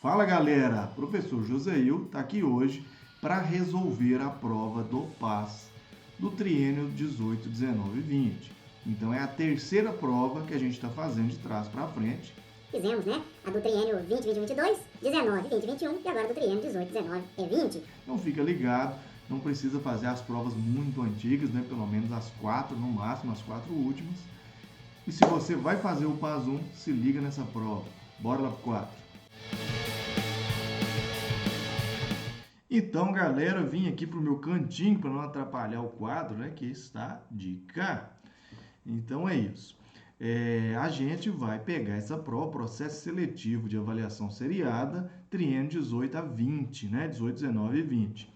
Fala galera, professor Joséil está aqui hoje para resolver a prova do PAS do triênio 18, 19 e 20. Então é a terceira prova que a gente está fazendo de trás para frente. Fizemos, né? A do triênio 20, 20, 22, 19, 20, 21 e agora do triênio 18, 19 e 20. Então fica ligado, não precisa fazer as provas muito antigas, né? Pelo menos as 4, no máximo as 4 últimas. E se você vai fazer o PAS 1, se liga nessa prova. Bora lá pro 4. Então, galera, vim aqui pro meu cantinho para não atrapalhar o quadro, né? Que está de cá. Então é isso. A gente vai pegar essa prova, processo seletivo de avaliação seriada, triênio 18 a 20, né? 18, 19 e 20.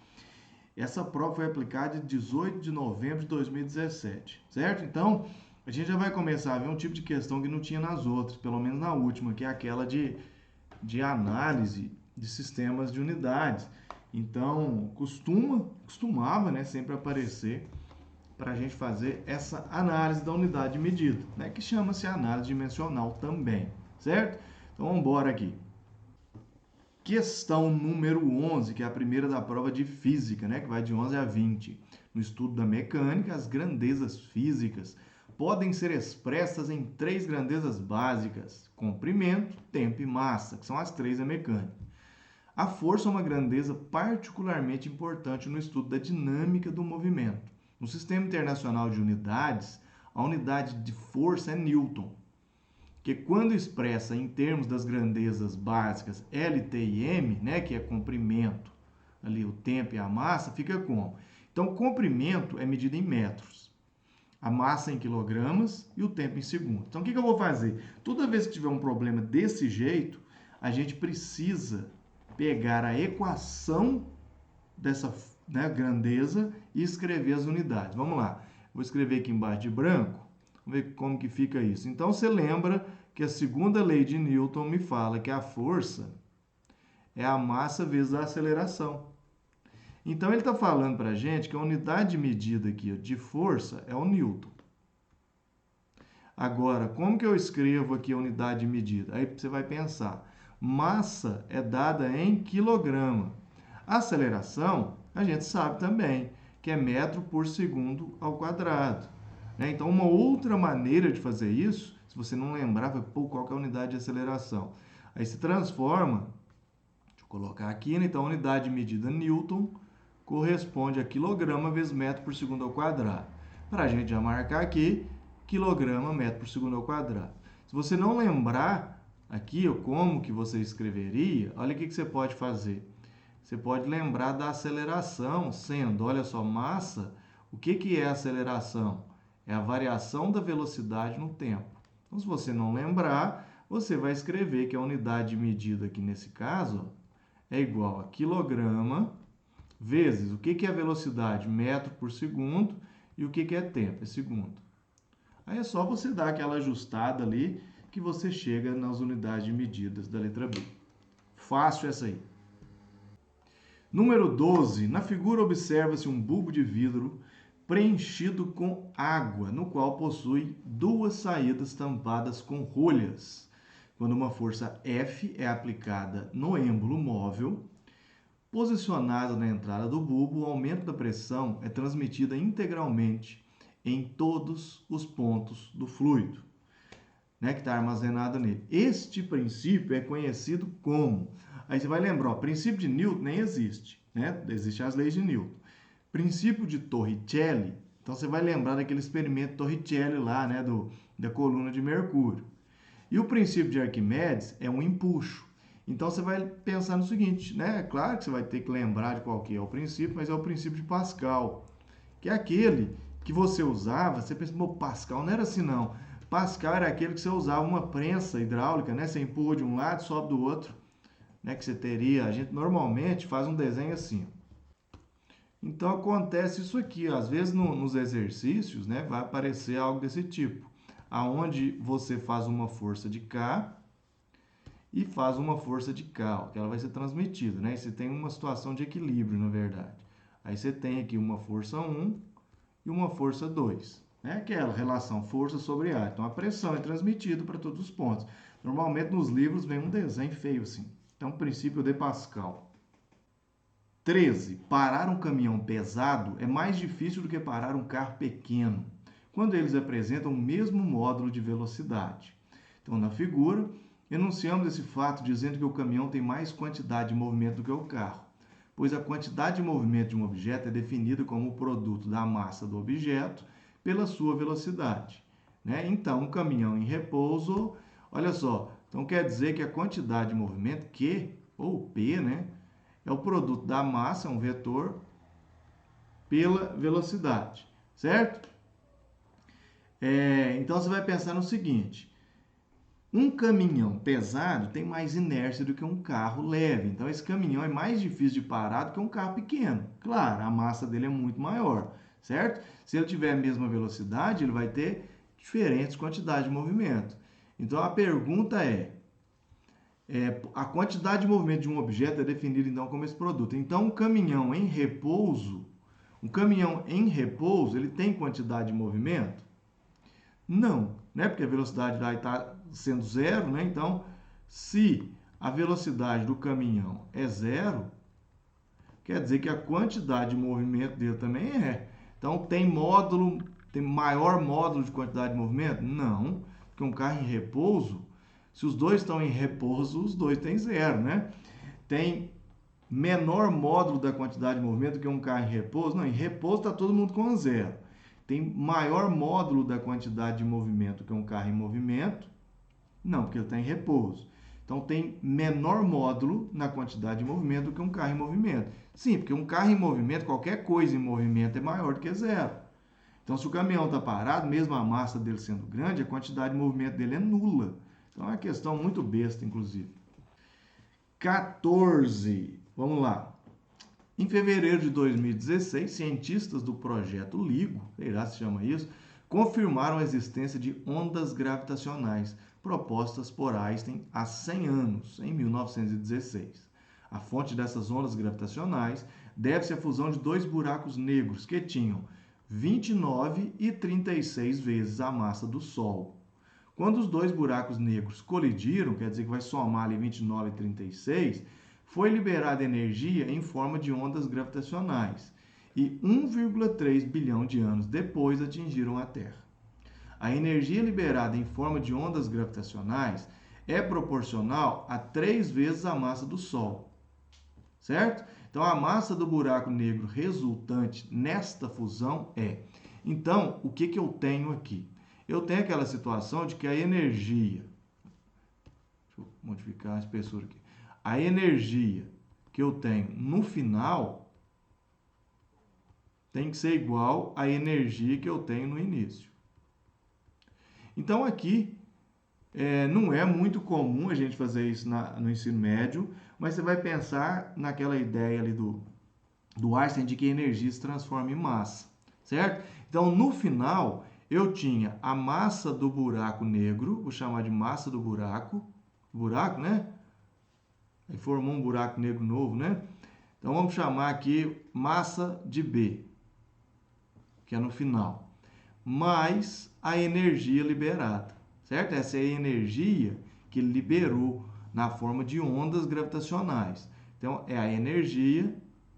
Essa prova foi aplicada de 18 de novembro de 2017, certo? Então, a gente já vai começar a ver um tipo de questão que não tinha nas outras, pelo menos na última, que é aquela de análise de sistemas de unidades. Então, costumava, né, sempre aparecer para a gente fazer essa análise da unidade de medida, né, que chama-se análise dimensional também, certo? Então, vamos embora aqui. Questão número 11, que é a primeira da prova de física, né, que vai de 11 a 20. No estudo da mecânica, as grandezas físicas podem ser expressas em 3 grandezas básicas: comprimento, tempo e massa, que são as 3 da mecânica. A força é uma grandeza particularmente importante no estudo da dinâmica do movimento. No Sistema Internacional de Unidades, a unidade de força é Newton, que quando expressa em termos das grandezas básicas L, T e M, né, que é comprimento, ali o tempo e a massa, fica como? Então, o comprimento é medido em metros, a massa em quilogramas e o tempo em segundos. Então, o que eu vou fazer? Toda vez que tiver um problema desse jeito, a gente precisa pegar a equação dessa, né, grandeza e escrever as unidades. Vamos lá. Vou escrever aqui embaixo de branco. Vamos ver como que fica isso. Então, você lembra que a segunda lei de Newton me fala que a força é a massa vezes a aceleração. Então, ele está falando para a gente que a unidade de medida aqui de força é o Newton. Agora, como que eu escrevo aqui a unidade de medida? Aí você vai pensar. Massa é dada em quilograma. A aceleração, a gente sabe também, que é metro por segundo ao quadrado. Então, uma outra maneira de fazer isso, se você não lembrar, qual que é a unidade de aceleração? Aí se transforma, deixa eu colocar aqui, né? Então, a unidade de medida Newton corresponde a quilograma vezes metro por segundo ao quadrado. Para a gente já marcar aqui, quilograma metro por segundo ao quadrado. Se você não lembrar aqui como que você escreveria, olha o que você pode fazer. Você pode lembrar da aceleração sendo, olha só, massa. O que é a aceleração? É a variação da velocidade no tempo. Então, se você não lembrar, você vai escrever que a unidade de medida aqui nesse caso é igual a quilograma vezes o que é a velocidade? Metro por segundo. E o que é tempo? É segundo. Aí é só você dar aquela ajustada ali que você chega nas unidades de medidas da letra B. Fácil essa aí. Número 12. Na figura observa-se um bulbo de vidro preenchido com água, no qual possui 2 saídas tampadas com rolhas. Quando uma força F é aplicada no êmbolo móvel, posicionado na entrada do bulbo, o aumento da pressão é transmitido integralmente em todos os pontos do fluido, né, que está armazenado nele. Este princípio é conhecido como... Aí você vai lembrar, o princípio de Newton nem existe, né? Existem as leis de Newton. Princípio de Torricelli, então você vai lembrar daquele experimento Torricelli lá, né, da coluna de Mercúrio. E o princípio de Arquimedes é um empuxo. Então, você vai pensar no seguinte, né? É claro que você vai ter que lembrar de qual que é o princípio, mas é o princípio de Pascal, que é aquele que você usava, você pensa, Pascal não era assim não. Pascal era aquele que você usava uma prensa hidráulica, né? Você empurra de um lado, sobe do outro, né? Que você teria, a gente normalmente faz um desenho assim. Então, acontece isso aqui, às vezes nos exercícios, né? Vai aparecer algo desse tipo, aonde você faz uma força de K e faz uma força de K, que ela vai ser transmitida, né? E você tem uma situação de equilíbrio, na verdade. Aí você tem aqui uma força 1 e uma força 2. É aquela relação força sobre ar. Então, a pressão é transmitida para todos os pontos. Normalmente, nos livros, vem um desenho feio assim. Então, princípio de Pascal. 13. Parar um caminhão pesado é mais difícil do que parar um carro pequeno, quando eles apresentam o mesmo módulo de velocidade. Então, na figura, enunciamos esse fato dizendo que o caminhão tem mais quantidade de movimento do que o carro, pois a quantidade de movimento de um objeto é definida como o produto da massa do objeto pela sua velocidade. Né? Então, um caminhão em repouso, olha só, então quer dizer que a quantidade de movimento, Q, ou P, né, é o produto da massa, é um vetor, pela velocidade, certo? Então, você vai pensar no seguinte, um caminhão pesado tem mais inércia do que um carro leve. Então, esse caminhão é mais difícil de parar do que um carro pequeno. Claro, a massa dele é muito maior, certo? Se ele tiver a mesma velocidade, ele vai ter diferentes quantidades de movimento. Então, a pergunta a quantidade de movimento de um objeto é definida, então, como esse produto. Então, um caminhão em repouso, ele tem quantidade de movimento? Não, né? Porque a velocidade vai estar sendo zero, né? Então, se a velocidade do caminhão é zero, quer dizer que a quantidade de movimento dele também é. Então, tem maior módulo de quantidade de movimento? Não, porque um carro em repouso, se os dois estão em repouso, os dois têm zero, né? Tem menor módulo da quantidade de movimento do que um carro em repouso? Não, em repouso está todo mundo com zero. Tem maior módulo da quantidade de movimento que um carro em movimento? Não, porque ele está em repouso. Então, tem menor módulo na quantidade de movimento do que um carro em movimento. Sim, porque um carro em movimento, qualquer coisa em movimento é maior do que zero. Então, se o caminhão está parado, mesmo a massa dele sendo grande, a quantidade de movimento dele é nula. Então, é uma questão muito besta, inclusive. 14. Vamos lá. Em fevereiro de 2016, cientistas do projeto LIGO, sei lá se chama isso, confirmaram a existência de ondas gravitacionais propostas por Einstein há 100 anos, em 1916. A fonte dessas ondas gravitacionais deve-se à fusão de dois buracos negros que tinham 29 e 36 vezes a massa do Sol. Quando os dois buracos negros colidiram, quer dizer que vai somar ali 29 e 36, foi liberada energia em forma de ondas gravitacionais e 1,3 bilhão de anos depois atingiram a Terra. A energia liberada em forma de ondas gravitacionais é proporcional a 3 vezes a massa do Sol, certo? Então, a massa do buraco negro resultante nesta fusão é... Então, o que eu tenho aqui? Eu tenho aquela situação de que a energia... Deixa eu modificar a espessura aqui. A energia que eu tenho no final tem que ser igual à energia que eu tenho no início. Então, aqui, não é muito comum a gente fazer isso no ensino médio, mas você vai pensar naquela ideia ali do Einstein de que a energia se transforma em massa, certo? Então, no final, eu tinha a massa do buraco negro, vou chamar de massa do buraco, né? Aí formou um buraco negro novo, né? Então, vamos chamar aqui massa de B, que é no final, mais a energia liberada, certo? Essa é a energia que ele liberou na forma de ondas gravitacionais. Então, é a energia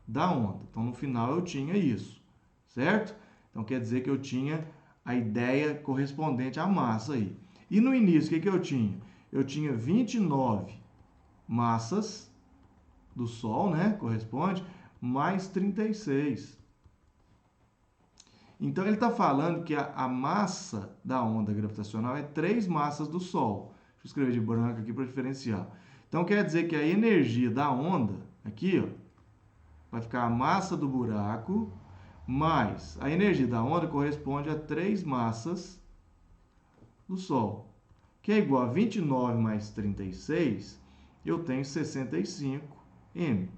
da onda. Então, no final, eu tinha isso, certo? Então, quer dizer que eu tinha a ideia correspondente à massa aí. E no início, o que eu tinha? Eu tinha 29 massas do Sol, né? Corresponde, mais 36. Então, ele está falando que a massa da onda gravitacional é 3 massas do Sol. Deixa eu escrever de branco aqui para diferenciar. Então, quer dizer que a energia da onda, aqui, ó, vai ficar a massa do buraco, mais a energia da onda corresponde a 3 massas do Sol, que é igual a 29 mais 36, eu tenho 65M.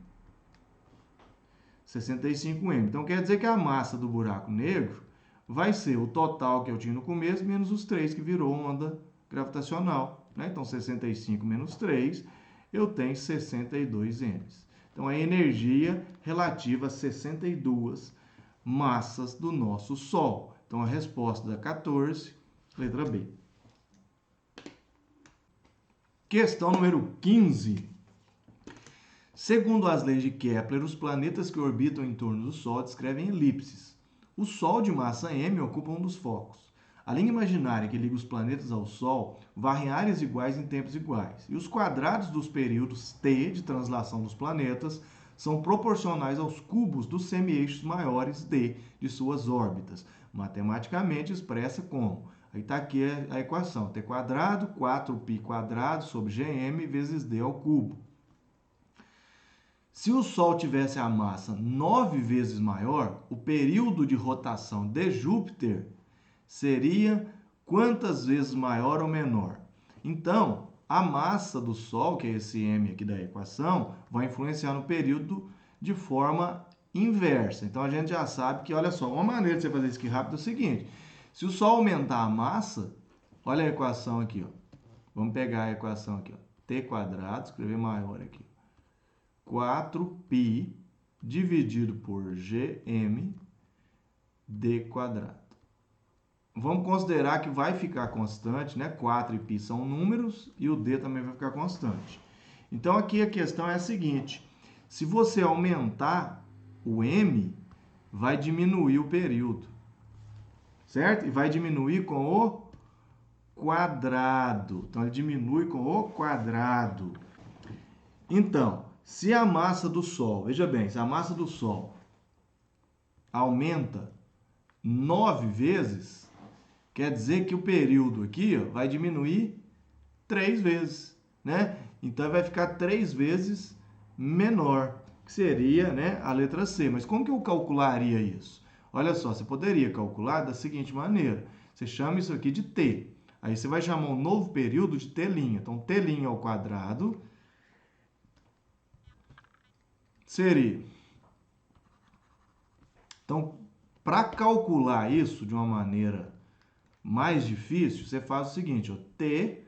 65M. Então, quer dizer que a massa do buraco negro vai ser o total que eu tinha no começo, menos os 3 que virou onda gravitacional, né? Então, 65 menos 3, eu tenho 62M. Então, a energia relativa a 62 massas do nosso Sol. Então, a resposta da 14, letra B. Questão número 15. Segundo as leis de Kepler, os planetas que orbitam em torno do Sol descrevem elipses. O Sol de massa m ocupa um dos focos. A linha imaginária que liga os planetas ao Sol varre em áreas iguais em tempos iguais. E os quadrados dos períodos t de translação dos planetas são proporcionais aos cubos dos semi-eixos maiores d de suas órbitas, matematicamente expressa como... Aí está aqui a equação, t quadrado, 4π quadrado sobre gm vezes d ao cubo. Se o Sol tivesse a massa 9 vezes maior, o período de rotação de Júpiter seria quantas vezes maior ou menor? Então, a massa do Sol, que é esse m aqui da equação, vai influenciar no período de forma inversa. Então, a gente já sabe que, olha só, uma maneira de você fazer isso aqui rápido é o seguinte: se o Sol aumentar a massa, olha a equação aqui, ó. Vamos pegar a equação aqui, ó. T quadrado, escrever maior aqui. 4π dividido por gm d quadrado. Vamos considerar que vai ficar constante, né? 4 e π são números e o d também vai ficar constante. Então, aqui a questão é a seguinte: se você aumentar o m, vai diminuir o período, certo? E vai diminuir com o quadrado. Então, ele diminui com o quadrado. Então, se a massa do Sol, veja bem, se a massa do Sol aumenta 9 vezes, quer dizer que o período aqui, ó, vai diminuir 3 vezes, né? Então, vai ficar 3 vezes menor, que seria, né, a letra C. Mas como que eu calcularia isso? Olha só, você poderia calcular da seguinte maneira. Você chama isso aqui de T. Aí você vai chamar um novo período de T'. Então, T' ao quadrado seria. Então, para calcular isso de uma maneira mais difícil, você faz o seguinte, ó, T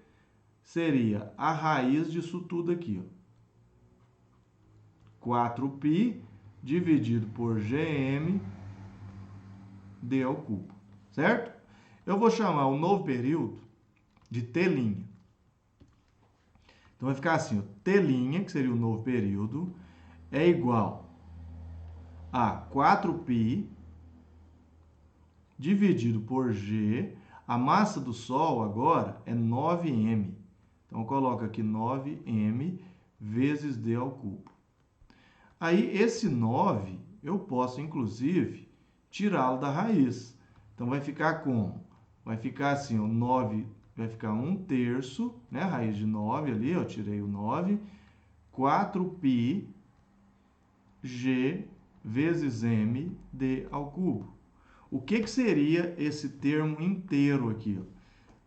seria a raiz disso tudo aqui, ó. 4π dividido por gm d ao cubo, certo? Eu vou chamar o novo período de T'. Então, vai ficar assim, ó, T', que seria o novo período, é igual a 4π dividido por g. A massa do Sol agora é 9m. Então, eu coloco aqui 9m vezes d ao cubo. Aí, esse 9, eu posso, inclusive, tirá-lo da raiz. Então, vai ficar como? Vai ficar assim, o 9 vai ficar 1/3, né? A raiz de 9 ali, eu tirei o 9. 4π g vezes m d ao cubo. O que seria esse termo inteiro aqui,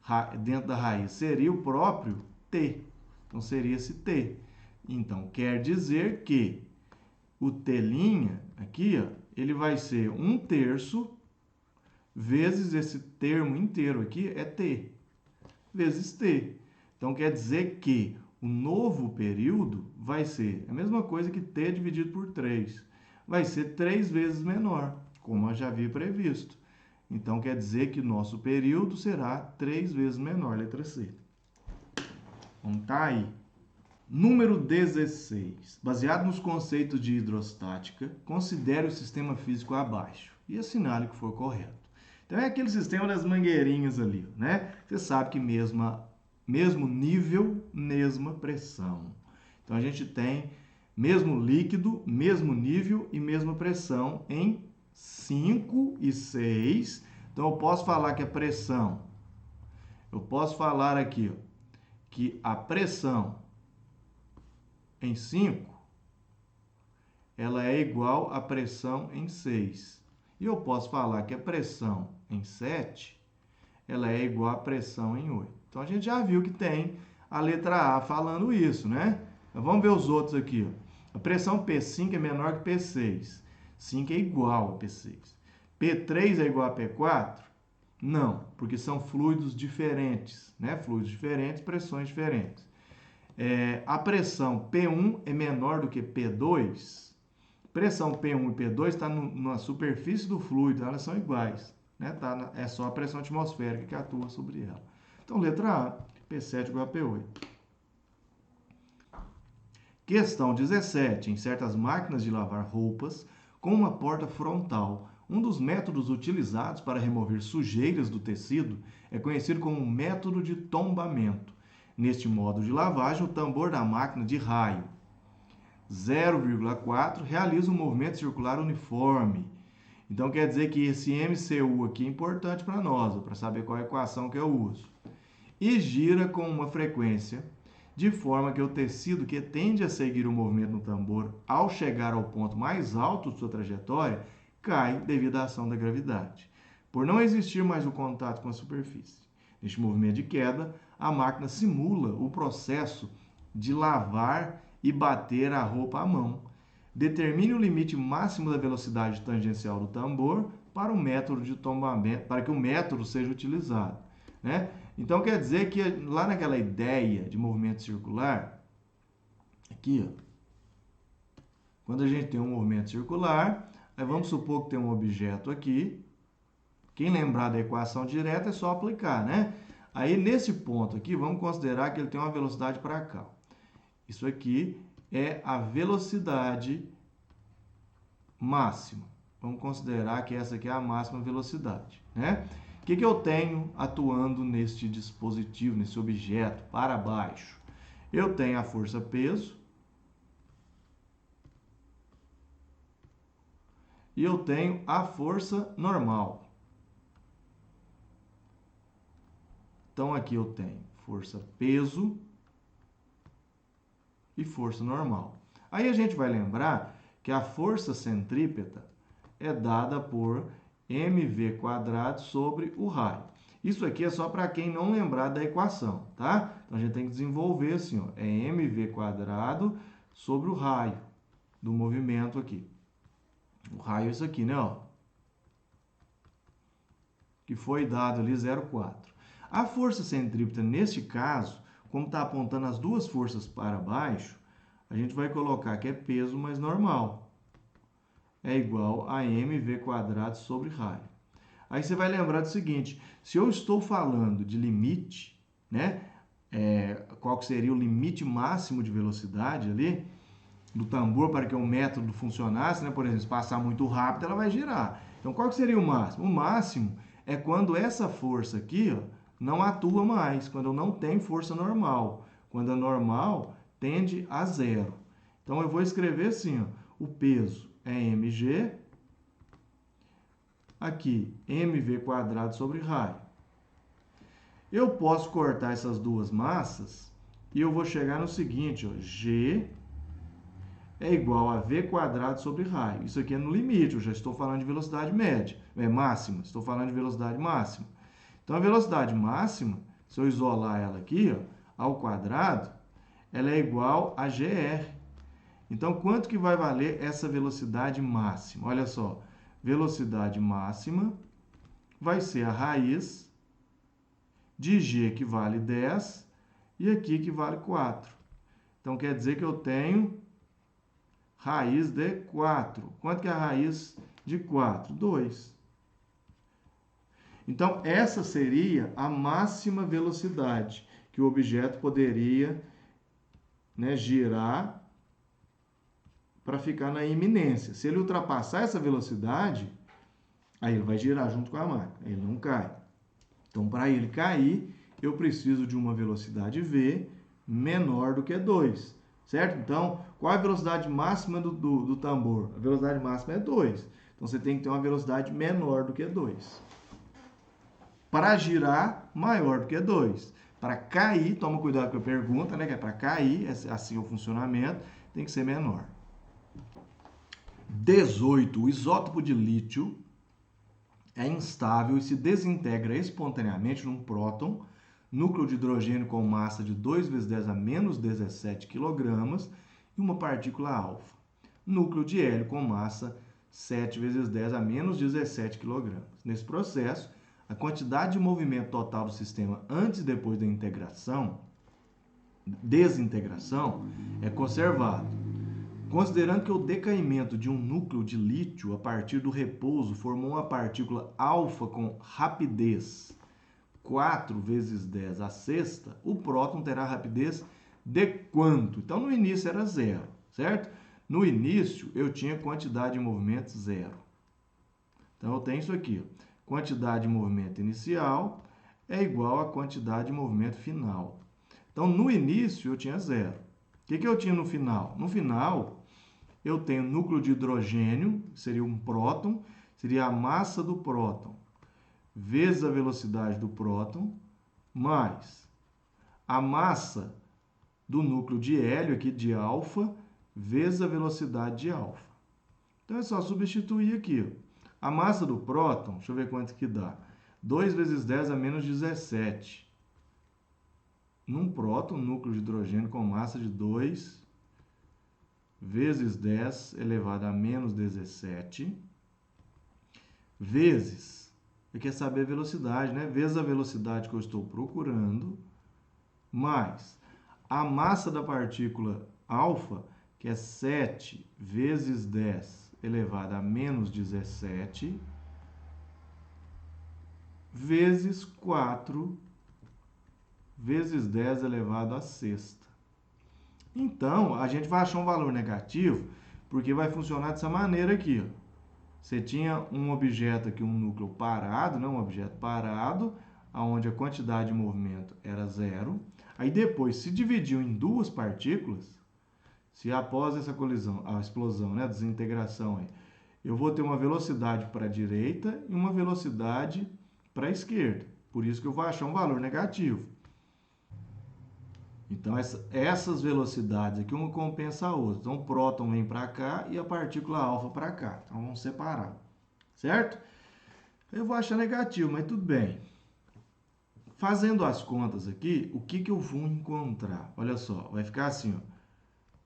ó, dentro da raiz? Seria o próprio t. Então, seria esse t. Então, quer dizer que o t' aqui, ó, ele vai ser 1/3 vezes esse termo inteiro aqui, é t, vezes t. Então, quer dizer que o novo período vai ser a mesma coisa que t dividido por 3. Vai ser 3 vezes menor, como eu já havia previsto. Então, quer dizer que nosso período será 3 vezes menor, letra C. Então, tá aí. Número 16. Baseado nos conceitos de hidrostática, considere o sistema físico abaixo e assinale o que for correto. Então, é aquele sistema das mangueirinhas ali, né? Você sabe que mesmo nível, mesma pressão. Então, a gente tem mesmo líquido, mesmo nível e mesma pressão em 5 e 6. Então, eu posso falar que a pressão, eu posso falar aqui, ó, que a pressão em 5, ela é igual à pressão em 6. E eu posso falar que a pressão em 7, ela é igual à pressão em 8. Então, a gente já viu que tem a letra A falando isso, né? Então, vamos ver os outros aqui, ó. A pressão P5 é menor que P6. 5 é igual a P6. P3 é igual a P4? Não, porque são fluidos diferentes, né? Fluidos diferentes, pressões diferentes. A pressão P1 é menor do que P2? Pressão P1 e P2 está na superfície do fluido, elas são iguais, né? É só a pressão atmosférica que atua sobre ela. Então, letra A, P7 igual a P8. Questão 17. Em certas máquinas de lavar roupas, com uma porta frontal, um dos métodos utilizados para remover sujeiras do tecido é conhecido como método de tombamento. Neste modo de lavagem, o tambor da máquina de raio 0,4 realiza um movimento circular uniforme. Então, quer dizer que esse MCU aqui é importante para nós, para saber qual é a equação que eu uso. E gira com uma frequência, de forma que o tecido que tende a seguir o movimento no tambor, ao chegar ao ponto mais alto de sua trajetória, cai devido à ação da gravidade, por não existir mais o contato com a superfície. Neste movimento de queda, a máquina simula o processo de lavar e bater a roupa à mão. Determine o limite máximo da velocidade tangencial do tambor para o método de tombamento, para que o método seja utilizado, né? Então quer dizer que lá naquela ideia de movimento circular, aqui, ó, quando a gente tem um movimento circular, aí vamos supor que tem um objeto aqui. Quem lembrar da equação direta é só aplicar, né? Aí nesse ponto aqui, vamos considerar que ele tem uma velocidade para cá. Isso aqui é a velocidade máxima. Vamos considerar que essa aqui é a máxima velocidade, né? O que eu tenho atuando neste dispositivo, nesse objeto, para baixo? Eu tenho a força peso e eu tenho a força normal. Então, aqui eu tenho força peso e força normal. Aí a gente vai lembrar que a força centrípeta é dada por mv² sobre o raio. Isso aqui é só para quem não lembrar da equação, tá? Então, a gente tem que desenvolver assim, ó, é mv² sobre o raio do movimento aqui. O raio é isso aqui, né, ó? Que foi dado ali 0,4. A força centrípeta, neste caso, como está apontando as duas forças para baixo, a gente vai colocar que é peso mais normal. É igual a mv² sobre raio. Aí você vai lembrar do seguinte, se eu estou falando de limite, né, qual que seria o limite máximo de velocidade ali do tambor para que o método funcionasse, né, por exemplo, se passar muito rápido, ela vai girar. Então, qual que seria o máximo? O máximo é quando essa força aqui, ó, não atua mais, quando eu não tenho força normal. Quando a normal tende a zero. Então, eu vou escrever assim, ó, o peso é mg, aqui mv² sobre raio. Eu posso cortar essas duas massas e eu vou chegar no seguinte, ó, g é igual a v² sobre raio. Isso aqui é no limite, eu já estou falando de velocidade média, máxima, estou falando de velocidade máxima. Então, a velocidade máxima, se eu isolar ela aqui, ó, ao quadrado, ela é igual a gr. Então, quanto que vai valer essa velocidade máxima? Olha só, velocidade máxima vai ser a raiz de g, que vale 10, e aqui que vale 4. Então, quer dizer que eu tenho raiz de 4. Quanto que é a raiz de 4? 2. Então, essa seria a máxima velocidade que o objeto poderia, né, girar para ficar na iminência. Se ele ultrapassar essa velocidade, aí ele vai girar junto com a máquina, ele não cai. Então, para ele cair, eu preciso de uma velocidade v menor do que 2, certo? Então, qual é a velocidade máxima do tambor? A velocidade máxima é 2. Então, você tem que ter uma velocidade menor do que 2. Para girar, maior do que 2. Para cair, toma cuidado com a pergunta, né? Que é para cair, assim o funcionamento, tem que ser menor. 18. O isótopo de lítio é instável e se desintegra espontaneamente num próton, núcleo de hidrogênio com massa de 2 × 10 a menos 17 kg e uma partícula alfa. Núcleo de hélio com massa 7 × 10 a menos 17 kg. Nesse processo, a quantidade de movimento total do sistema antes e depois da desintegração é conservado. Considerando que o decaimento de um núcleo de lítio a partir do repouso formou uma partícula alfa com rapidez 4 × 10 à sexta, o próton terá rapidez de quanto? Então, no início era 0, certo? No início, eu tinha quantidade de movimento 0. Então, eu tenho isso aqui, ó. Quantidade de movimento inicial é igual a quantidade de movimento final. Então, no início, eu tinha 0. O que eu tinha no final? No final, eu tenho núcleo de hidrogênio, seria um próton, seria a massa do próton, vezes a velocidade do próton, mais a massa do núcleo de hélio, aqui de alfa, vezes a velocidade de alfa. Então, é só substituir aqui, ó. A massa do próton, deixa eu ver quanto que dá. 2 vezes 10 a menos 17. Num próton, núcleo de hidrogênio com massa de 2 vezes 10 elevado a menos 17, vezes, você quer saber a velocidade, né? Vezes a velocidade que eu estou procurando, mais a massa da partícula alfa, que é 7 vezes 10 elevado a menos 17, vezes 4 vezes 10 elevado a sexta. Então, a gente vai achar um valor negativo, porque vai funcionar dessa maneira aqui, ó. Você tinha um objeto aqui, um núcleo parado, né? Um objeto parado, onde a quantidade de movimento era 0. Aí depois se dividiu em duas partículas. Se após essa colisão, a explosão, né? A desintegração, aí, eu vou ter uma velocidade para a direita e uma velocidade para a esquerda. Por isso que eu vou achar um valor negativo. Então, essas velocidades aqui, uma compensa a outra. Então, o próton vem para cá e a partícula alfa para cá. Então, vamos separar, certo? Eu vou achar negativo, mas tudo bem. Fazendo as contas aqui, o que eu vou encontrar? Olha só, vai ficar assim, ó.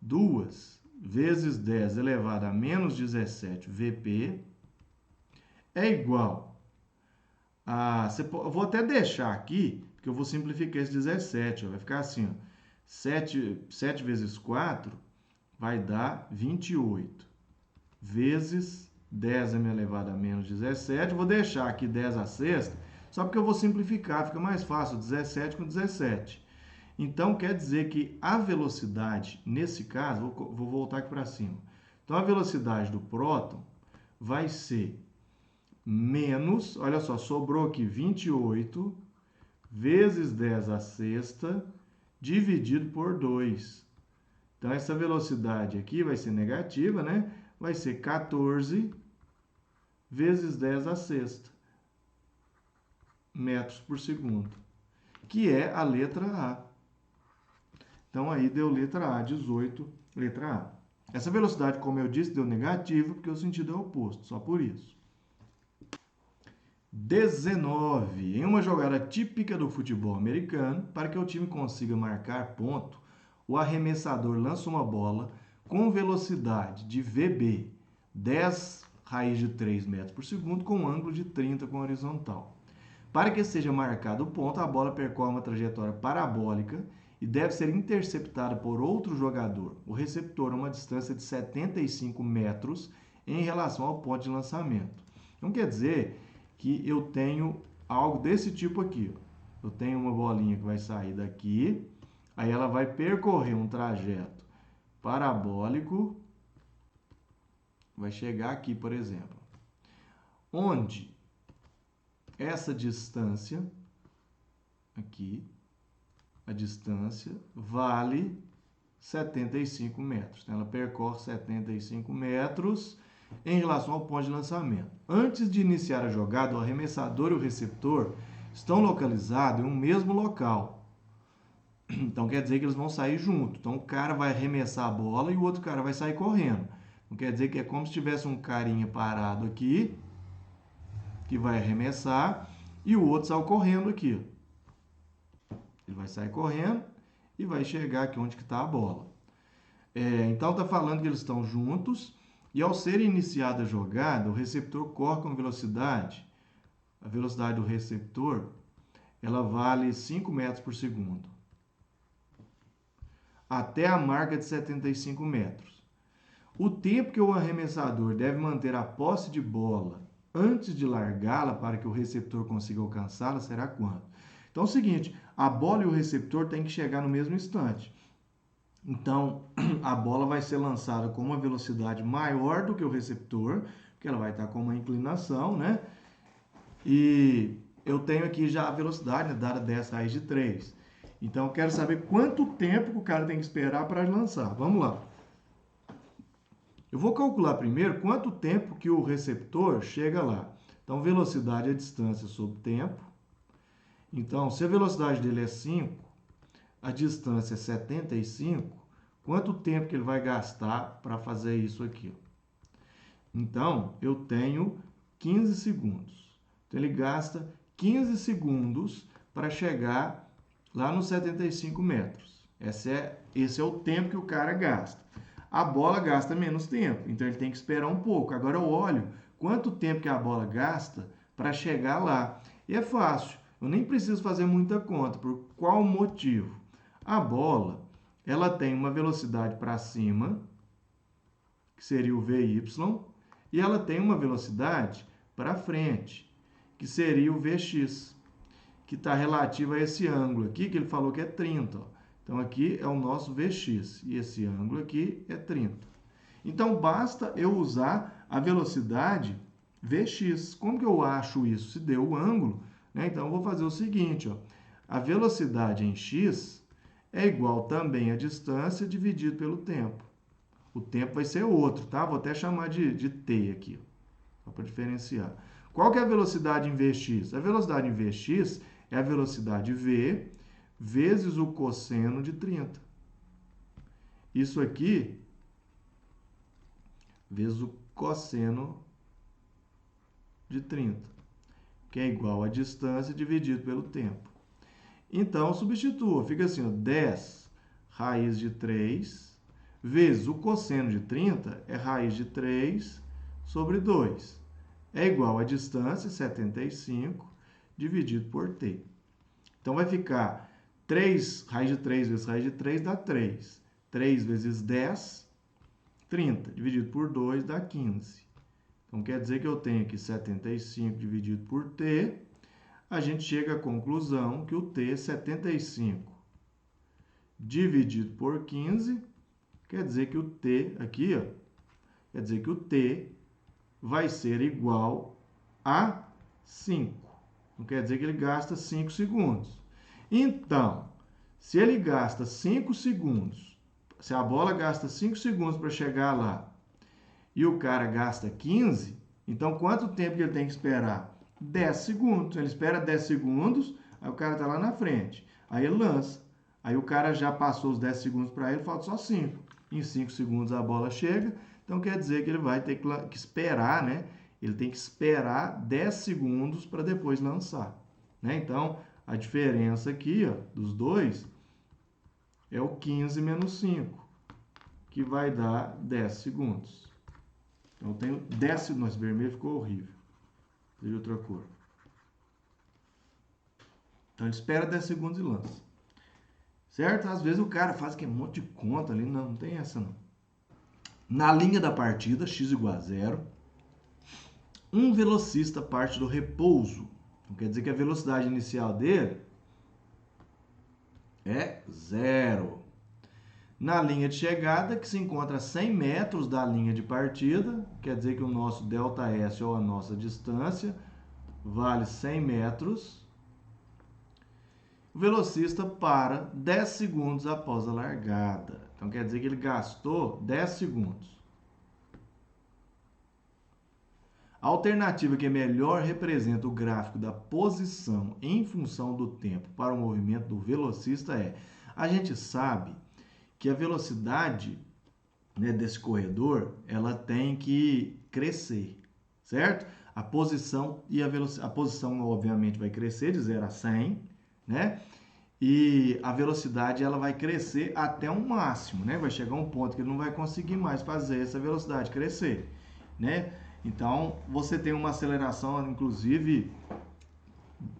2 vezes 10 elevado a menos 17 Vp é igual a... Eu vou até deixar aqui, porque eu vou simplificar esse 17. Ó, vai ficar assim, ó. 7 vezes 4 vai dar 28. Vezes 10m elevado a menos 17. Vou deixar aqui 10 a sexta, só porque eu vou simplificar, fica mais fácil, 17 com 17. Então, quer dizer que a velocidade, nesse caso, vou voltar aqui para cima. Então, a velocidade do próton vai ser menos, olha só, sobrou aqui 28 vezes 10 a sexta, dividido por 2. Então, essa velocidade aqui vai ser negativa, né? Vai ser 14 vezes 10 a sexta metros por segundo, que é a letra A. Então, aí deu letra A, 18, letra A. Essa velocidade, como eu disse, deu negativa, porque o sentido é oposto, só por isso. 19. Em uma jogada típica do futebol americano, para que o time consiga marcar ponto, o arremessador lança uma bola com velocidade de VB 10 raiz de 3 metros por segundo com um ângulo de 30 com horizontal. Para que seja marcado o ponto, a bola percorre uma trajetória parabólica e deve ser interceptada por outro jogador, o receptor, a uma distância de 75 metros em relação ao ponto de lançamento. Então, quer dizer que eu tenho algo desse tipo aqui. Eu tenho uma bolinha que vai sair daqui, aí ela vai percorrer um trajeto parabólico, vai chegar aqui, por exemplo, onde essa distância, aqui, a distância vale 75 metros. Então, ela percorre 75 metros em relação ao ponto de lançamento. Antes de iniciar a jogada, o arremessador e o receptor estão localizados em um mesmo local. Então, quer dizer que eles vão sair juntos. Então, o cara vai arremessar a bola e o outro cara vai sair correndo. Então, quer dizer que é como se tivesse um carinha parado aqui, que vai arremessar, e o outro sai correndo aqui. Ele vai sair correndo e vai chegar aqui onde está a bola. Então, está falando que eles estão juntos, e ao ser iniciada a jogada, o receptor corre com velocidade. A velocidade do receptor, ela vale 5 metros por segundo, até a marca de 75 metros. O tempo que o arremessador deve manter a posse de bola antes de largá-la para que o receptor consiga alcançá-la será quanto? Então é o seguinte, a bola e o receptor têm que chegar no mesmo instante. Então, a bola vai ser lançada com uma velocidade maior do que o receptor, porque ela vai estar com uma inclinação, né? E eu tenho aqui já a velocidade, né, dada 10 raiz de 3. Então, eu quero saber quanto tempo que o cara tem que esperar para lançar. Vamos lá. Eu vou calcular primeiro quanto tempo que o receptor chega lá. Então, velocidade é distância sobre tempo. Então, se a velocidade dele é 5, a distância é 75, quanto tempo que ele vai gastar para fazer isso aqui? Então, eu tenho 15 segundos. Então, ele gasta 15 segundos para chegar lá nos 75 metros. Esse é o tempo que o cara gasta. A bola gasta menos tempo, então ele tem que esperar um pouco. Agora eu olho quanto tempo que a bola gasta para chegar lá. E é fácil, eu nem preciso fazer muita conta. Por qual motivo? A bola, ela tem uma velocidade para cima, que seria o VY, e ela tem uma velocidade para frente, que seria o Vx, que está relativa a esse ângulo aqui, que ele falou que é 30. Ó. Então, aqui é o nosso Vx, e esse ângulo aqui é 30. Então, basta eu usar a velocidade Vx. Como que eu acho isso? Se deu o ângulo, né? Então, eu vou fazer o seguinte, ó. A velocidade em x é igual também a distância dividido pelo tempo. O tempo vai ser outro, tá? Vou até chamar de t aqui, só para diferenciar. Qual que é a velocidade em Vx? A velocidade em Vx é a velocidade v vezes o cosseno de 30. Isso aqui vezes o cosseno de 30, que é igual a distância dividido pelo tempo. Então, substitua. Fica assim, ó, 10 raiz de 3 vezes o cosseno de 30 é raiz de 3 sobre 2. É igual a distância, 75, dividido por t. Então, vai ficar 3 raiz de 3 vezes raiz de 3 dá 3. 3 vezes 10, 30. Dividido por 2 dá 15. Então, quer dizer que eu tenho aqui 75 dividido por t. A gente chega à conclusão que o t é 75 dividido por 15. Quer dizer que o t aqui, ó, quer dizer que o t vai ser igual a 5. Não quer dizer que ele gasta 5 segundos. Então, se ele gasta 5 segundos, se a bola gasta 5 segundos para chegar lá e o cara gasta 15, então quanto tempo que ele tem que esperar? 10 segundos. Ele espera 10 segundos, aí o cara está lá na frente. Aí ele lança. Aí o cara já passou os 10 segundos para ele, falta só 5. Em 5 segundos a bola chega, então quer dizer que ele vai ter que esperar, né? Ele tem que esperar 10 segundos para depois lançar, né? Então, a diferença aqui, ó, dos dois é o 15 menos 5, que vai dar 10 segundos. Então, eu tenho 10 segundos. Nossa, vermelho ficou horrível. De outra cor. Então, ele espera 10 segundos e lança. Certo? Às vezes o cara faz aquele monte de conta ali. Não, não tem essa não. Na linha da partida, x igual a 0, um velocista parte do repouso. Então, quer dizer que a velocidade inicial dele é 0. Na linha de chegada, que se encontra a 100 metros da linha de partida, quer dizer que o nosso ΔS, ou a nossa distância, vale 100 metros. O velocista para 10 segundos após a largada. Então, quer dizer que ele gastou 10 segundos. A alternativa que melhor representa o gráfico da posição em função do tempo para o movimento do velocista é: a gente sabe que a velocidade, né, desse corredor, ela tem que crescer, certo? A posição e a posição obviamente vai crescer de 0 a 100, né? E a velocidade ela vai crescer até um máximo, né? Vai chegar um ponto que ele não vai conseguir mais fazer essa velocidade crescer, né? Então, você tem uma aceleração, inclusive,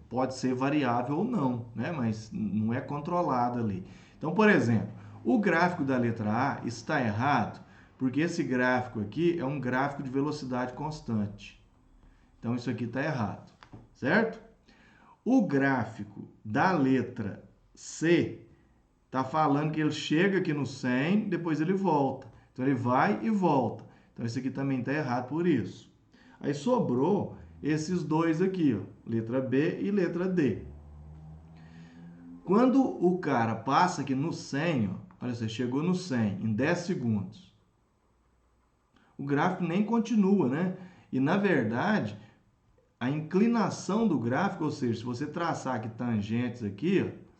pode ser variável ou não, né? Mas não é controlada ali. Então, por exemplo, o gráfico da letra A está errado, porque esse gráfico aqui é um gráfico de velocidade constante. Então, isso aqui está errado, certo? O gráfico da letra C Está falando que ele chega aqui no 100, depois ele volta. Então, ele vai e volta. Então, esse aqui também está errado por isso. Aí, sobrou esses dois aqui, ó, letra B e letra D. Quando o cara passa aqui no 100, ó, olha, você chegou no 100 em 10 segundos. O gráfico nem continua, né? E, na verdade, a inclinação do gráfico, ou seja, se você traçar aqui tangentes aqui, ó,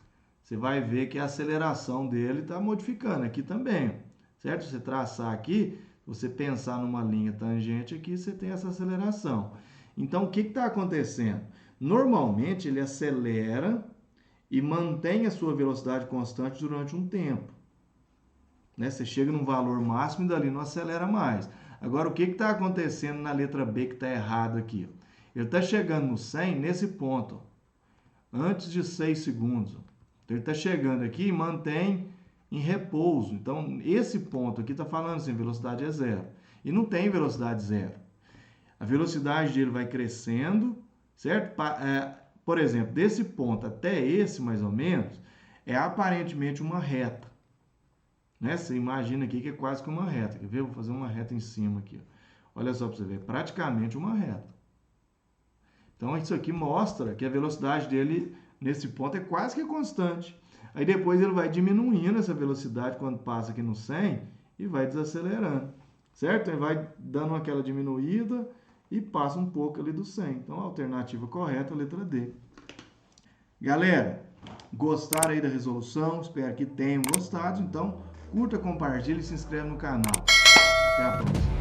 você vai ver que a aceleração dele está modificando aqui também, certo? Se você traçar aqui, você pensar numa linha tangente aqui, você tem essa aceleração. Então, o que está acontecendo? Normalmente, ele acelera e mantém a sua velocidade constante durante um tempo. Né? Você chega num valor máximo e dali não acelera mais. Agora, o que está acontecendo na letra B que está errado aqui? Ele está chegando no 100 nesse ponto, ó, antes de 6 segundos. Ó. Então, ele está chegando aqui e mantém em repouso. Então, esse ponto aqui está falando assim, velocidade é zero. E não tem velocidade zero. A velocidade dele vai crescendo, certo? Por exemplo, desse ponto até esse, mais ou menos, é aparentemente uma reta. Né? Você imagina aqui que é quase que uma reta. Quer ver? Vou fazer uma reta em cima aqui. Ó. Olha só para você ver, praticamente uma reta. Então, isso aqui mostra que a velocidade dele, nesse ponto, é quase que constante. Aí, depois, ele vai diminuindo essa velocidade quando passa aqui no 100 e vai desacelerando, certo? Ele vai dando aquela diminuída e passa um pouco ali do 100. Então, a alternativa correta é a letra D. Galera, gostaram aí da resolução? Espero que tenham gostado. Então, curta, compartilhe e se inscreve no canal. Até a próxima.